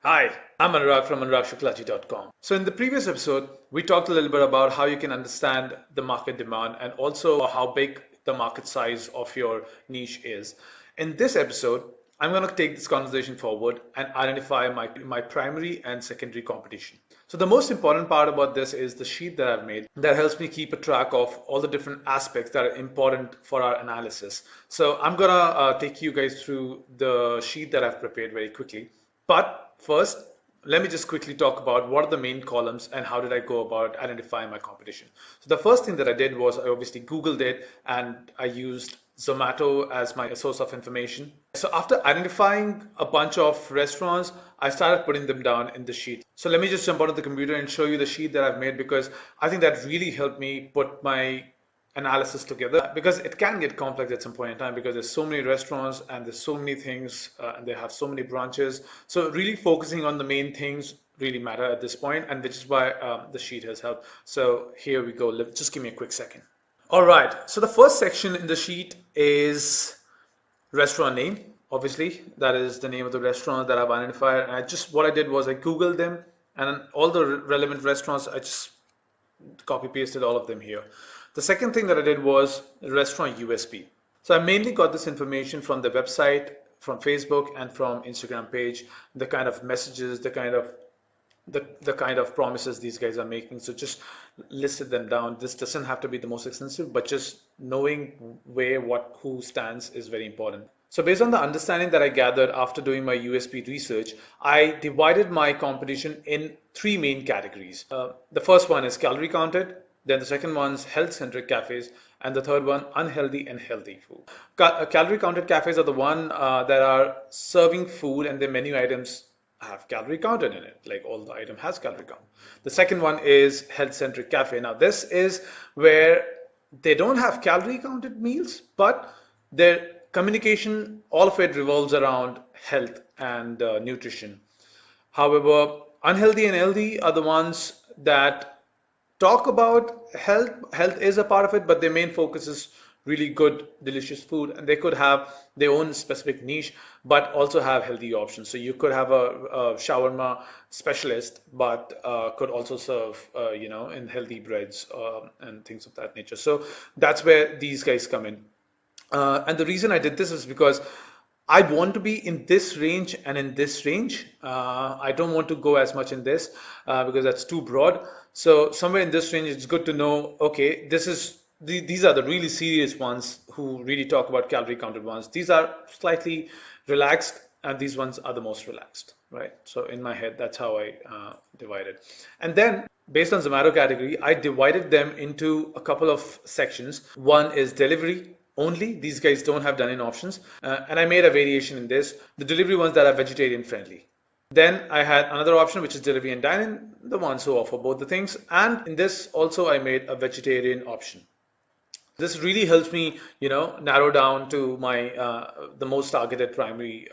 Hi, I'm Anurag from AnuragShuklaji.com. So in the previous episode, we talked a little bit about how you can understand the market demand and also how big the market size of your niche is. In this episode, I'm going to take this conversation forward and identify my primary and secondary competition. So the most important part about this is the sheet that I've made that helps me keep a track of all the different aspects that are important for our analysis. So I'm gonna take you guys through the sheet that I've prepared very quickly. But first, let me just quickly talk about what are the main columns and how did I go about identifying my competition. So the first thing that I did was I obviously Googled it and I used Zomato as my source of information. So after identifying a bunch of restaurants, I started putting them down in the sheet. So let me just jump onto the computer and show you the sheet that I've made because I think that really helped me put my analysis together because it can get complex at some point in time because there's so many restaurants and there's so many things and they have so many branches. So really focusing on the main things really matter at this point, and which is why the sheet has helped. So here we go. Just give me a quick second. All right. So the first section in the sheet is restaurant name. Obviously, that is the name of the restaurant that I've identified. And what I did was I Googled them and all the relevant restaurants, I just copy pasted all of them here. The second thing that I did was restaurant USP. So I mainly got this information from the website, from Facebook, and from Instagram page, the kind of messages, the kind of promises these guys are making. So just listed them down. This doesn't have to be the most extensive, but just knowing where who stands is very important. So based on the understanding that I gathered after doing my USP research, I divided my competition in three main categories. The first one is calorie counted, then the second one's health-centric cafes, and the third one unhealthy and healthy food. Calorie counted cafes are the one that are serving food and their menu items have calorie counted in it, like all the item has calorie count. The second one is health-centric cafe. Now this is where they don't have calorie counted meals, but their communication, all of it revolves around health and nutrition. However, unhealthy and healthy are the ones that talk about health. Health is a part of it, but their main focus is really good, delicious food, and they could have their own specific niche, but also have healthy options. So you could have a shawarma specialist, but could also serve, in healthy breads and things of that nature. So that's where these guys come in. And the reason I did this is because I want to be in this range and in this range. I don't want to go as much in this because that's too broad. So somewhere in this range, it's good to know, okay, these are the really serious ones who really talk about calorie counted ones. These are slightly relaxed and these ones are the most relaxed, right? So in my head, that's how I divided. And then based on Zomato category, I divided them into a couple of sections. One is delivery only. These guys don't have dine-in options. And I made a variation in this, the delivery ones that are vegetarian friendly. Then I had another option, which is delivery and dine-in, the ones who offer both the things. And in this also, I made a vegetarian option. This really helps me, narrow down to my the most targeted primary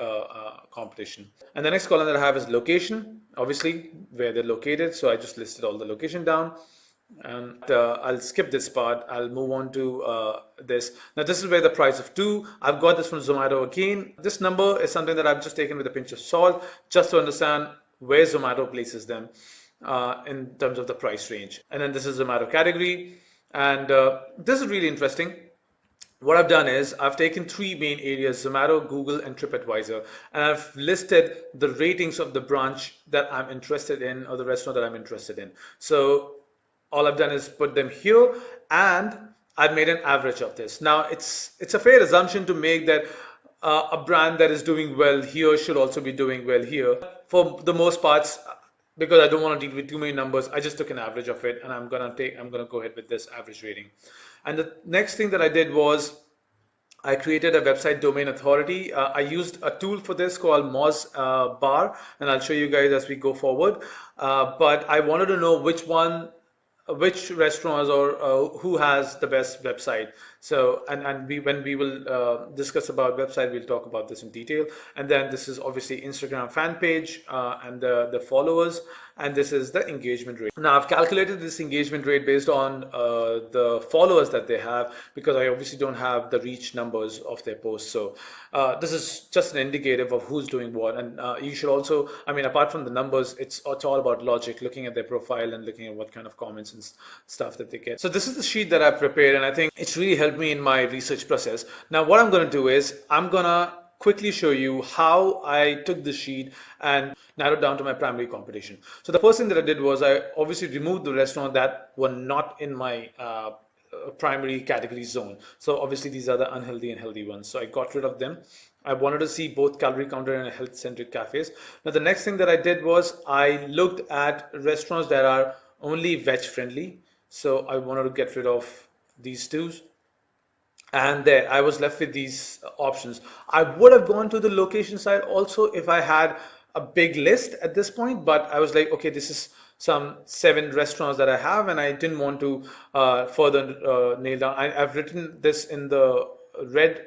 competition. And the next column that I have is location, obviously where they're located. So I just listed all the location down. And I'll skip this part. I'll move on to this. Now, this is where the price of two. I've got this from Zomato again. This number is something that I've just taken with a pinch of salt just to understand where Zomato places them in terms of the price range. And then this is Zomato category. And this is really interesting. What I've done is I've taken three main areas, Zomato, Google, and TripAdvisor, and I've listed the ratings of the branch that I'm interested in or the restaurant that I'm interested in. So all I've done is put them here and I've made an average of this. Now it's a fair assumption to make that a brand that is doing well here should also be doing well here. For the most parts, because I don't want to deal with too many numbers, I just took an average of it and I'm gonna go ahead with this average rating. And the next thing that I did was I created a website domain authority. I used a tool for this called Moz Bar, and I'll show you guys as we go forward. But I wanted to know which restaurants or who has the best website. So, and when we will discuss about website, we'll talk about this in detail. And then this is obviously Instagram fan page and the followers, and this is the engagement rate. Now, I've calculated this engagement rate based on the followers that they have, because I obviously don't have the reach numbers of their posts. So this is just an indicative of who's doing what. And you should also, I mean, apart from the numbers, it's all about logic, looking at their profile and looking at what kind of comments and stuff that they get. So this is the sheet that I've prepared, and I think it's really helped me in my research process. Now, what I'm going to do is I'm going to quickly show you how I took the sheet and narrowed down to my primary competition. So the first thing that I did was I obviously removed the restaurant that were not in my primary category zone. So obviously these are the unhealthy and healthy ones. So I got rid of them. I wanted to see both calorie counter and health centric cafes. Now the next thing that I did was I looked at restaurants that are only veg friendly. So I wanted to get rid of these two, and there I was left with these options. I would have gone to the location side also if I had a big list at this point, but I was like, okay, this is some 7 restaurants that I have, and I didn't want to further nail down. I've written this in the red,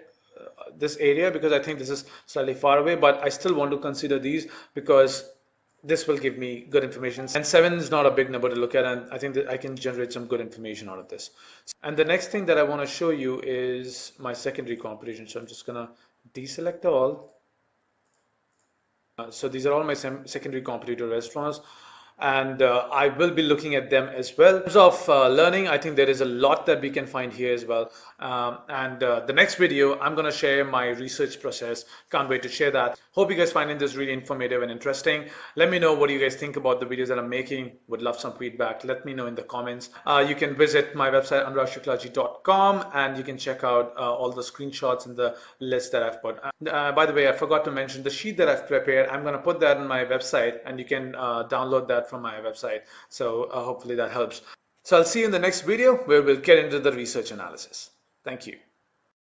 this area, because I think this is slightly far away, but I still want to consider these because this will give me good information. And 7 is not a big number to look at, and I think that I can generate some good information out of this. And the next thing that I want to show you is my secondary competition. So I'm just gonna deselect all. So these are all my secondary competitor restaurants, and I will be looking at them as well. In terms of learning, I think there is a lot that we can find here as well. And the next video, I'm going to share my research process. Can't wait to share that. Hope you guys finding this really informative and interesting. Let me know what you guys think about the videos that I'm making. Would love some feedback. Let me know in the comments. You can visit my website anuragchuklaji.com, and you can check out all the screenshots and the list that I've put. By the way, I forgot to mention the sheet that I've prepared. I'm going to put that on my website, and you can download that from my website. So hopefully that helps. So I'll see you in the next video where we'll get into the research analysis. Thank you.